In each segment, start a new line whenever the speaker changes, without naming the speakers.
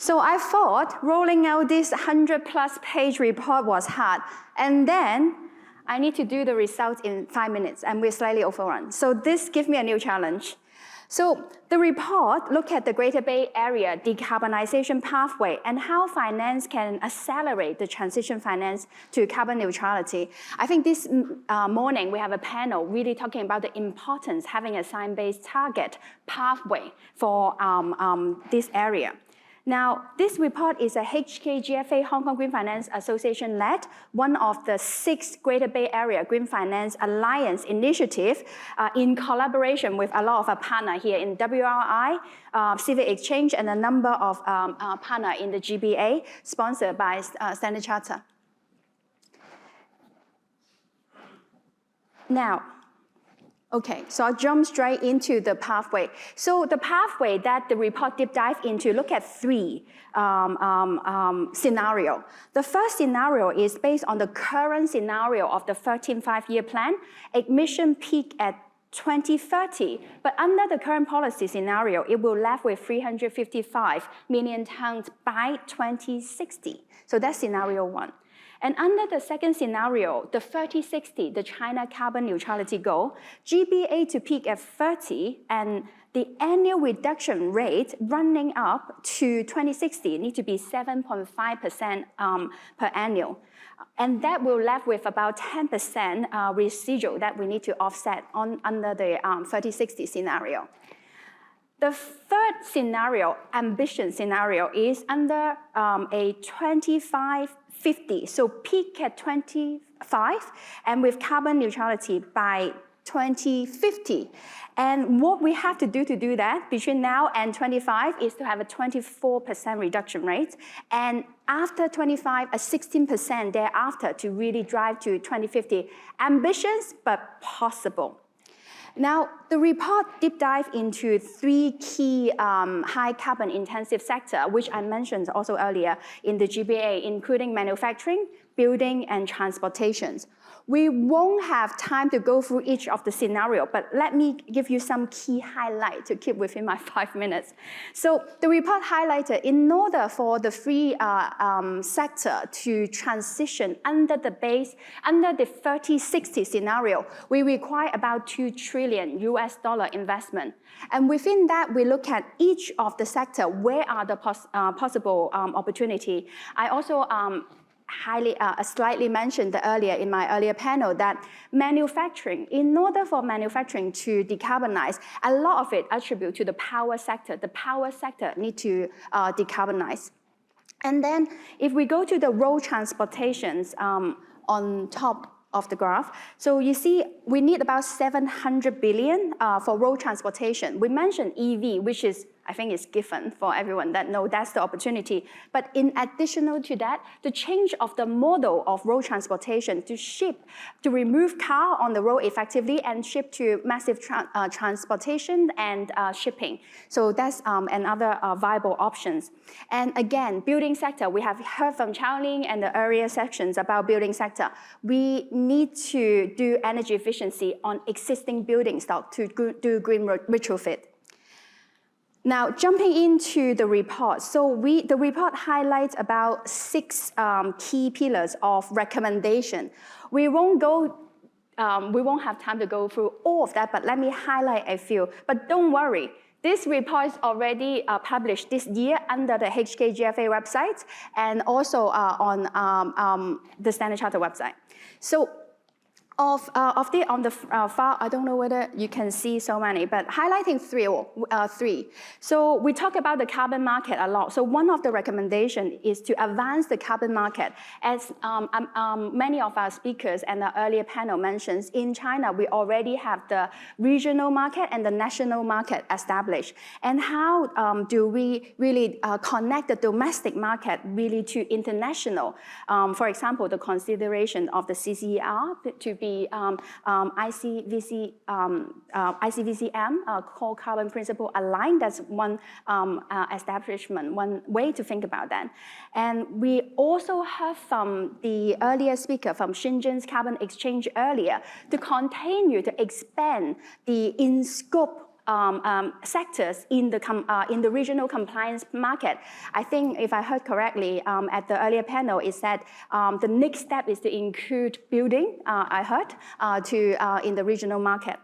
So I thought rolling out this 100+ page report was hard, and then I need to do the results in 5 minutes, and we're slightly overrun. So this gives me a new challenge. So the report looked at the Greater Bay Area decarbonization pathway and how finance can accelerate the transition finance to carbon neutrality. I think this morning we have a panel really talking about the importance of having a science-based target pathway for this area. Now, this report is a HKGFA Hong Kong Green Finance Association led, one of the 6 Greater Bay Area Green Finance Alliance initiative in collaboration with a lot of our partners here in WRI, Civic Exchange, and a number of partners in the GBA, sponsored by Standard Chartered. Now, okay, so I'll jump straight into the pathway. So the pathway that the report deep dive into look at 3 scenarios. The first scenario is based on the current scenario of the 13th Five-Year Plan, emission peak at 2030, but under the current policy scenario, it will left with 355 million tons by 2060. So that's scenario 1. And under the second scenario, the 3060, the China carbon neutrality goal, GBA to peak at 30, and the annual reduction rate running up to 2060 need to be 7.5% per annum. And that will left with about 10% residual that we need to offset under the 3060 scenario. The third scenario, ambition scenario, is under a 2550, so peak at 25, and with carbon neutrality by 2050. And what we have to do that between now and 25 is to have a 24% reduction rate, and after 25, a 16% thereafter to really drive to 2050. Ambitious, but possible. Now, the report deep dive into 3 key high carbon intensive sectors, which I mentioned also earlier in the GBA, including manufacturing, building, and transportations. We won't have time to go through each of the scenario, but let me give you some key highlights to keep within my 5 minutes. So the report highlighted, in order for the 3 sector to transition under the 3060 scenario, we require about $2 trillion investment. And within that, we look at each of the sector, where are the possible opportunity. I also slightly mentioned earlier in my earlier panel that manufacturing, in order for manufacturing to decarbonize, a lot of it attribute to the power sector. The power sector need to decarbonize. And then if we go to the road transportations on top of the graph, so you see we need about 700 billion for road transportation. We mentioned EV, which is, I think it's given for everyone that know that's the opportunity. But in addition to that, the change of the model of road transportation to remove car on the road effectively and ship to massive transportation and shipping. So that's another viable options. And again, building sector, we have heard from Chao-Ling and the earlier sections about building sector. We need to do energy efficiency on existing building stock to do green retrofit. Now, jumping into the report. So the report highlights about 6 key pillars of recommendation. We won't have time to go through all of that, but let me highlight a few. But don't worry, this report is already published this year under the HKGFA website and also on the Standard Chartered website. So on the far, I don't know whether you can see so many, but highlighting 3. So we talk about the carbon market a lot. So one of the recommendations is to advance the carbon market. As many of our speakers and the earlier panel mentions, in China, we already have the regional market and the national market established. And how do we really connect the domestic market really to international? For example, the consideration of the CCER to be ICVCM, core carbon principle aligned. That's one establishment, one way to think about that. And we also heard from the earlier speaker from Shenzhen's carbon exchange earlier to continue to expand the in-scope sectors in the regional compliance market. I think if I heard correctly at the earlier panel, is that the next step is to include building, I heard, in the regional market.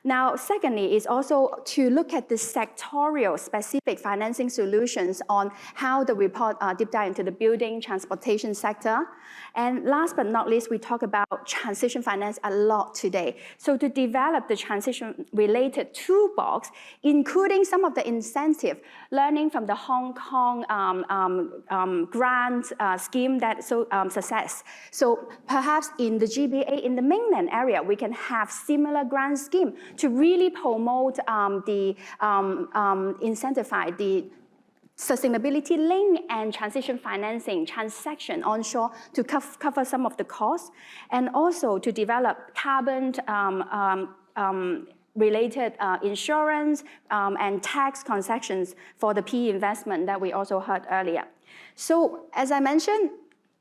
Now, secondly, is also to look at the sectorial specific financing solutions on how the report deep dive into the building, transportation sector. And last but not least, we talk about transition finance a lot today. So to develop the transition-related toolbox, including some of the incentive, learning from the Hong Kong grant scheme that so success. So perhaps in the GBA, in the mainland area, we can have similar grant scheme to really promote incentivize the sustainability link and transition financing transaction onshore to cover some of the costs, and also to develop carbon related insurance and tax concessions for the PE investment that we also heard earlier. So as I mentioned,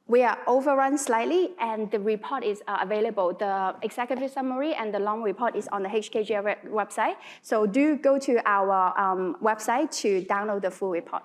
we are overrun slightly, and the report is available. The executive summary and the long report is on the HKGFA website. So do go to our website to download the full report.